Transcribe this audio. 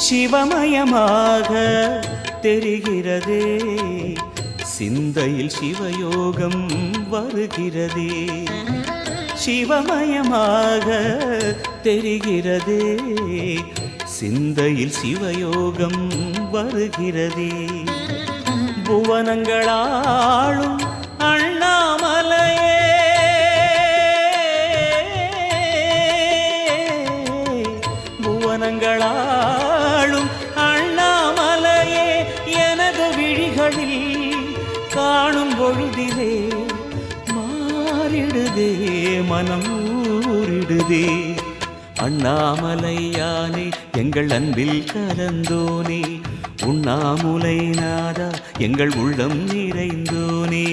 சிவமயமாக தெரிகிறதே, சிந்தையில் சிவயோகம் வருகிறதே. சிவமயமாக தெரிகிறதே, சிந்தையில் சிவயோகம் வருகிறதே. புவனங்களாளும் அண்ணாமலையே, புவனங்களாளும் அண்ணாமலையே, எனது விழிகளில் காணும் பொழுதிலே மாறிடுதே மனம் ஊரிடுதே. அண்ணாமலையானே எங்கள் அன்பில் கலந்தோனே, உண்ணாமுலை நாதா எங்கள் உள்ளம் நிறைந்தோனே.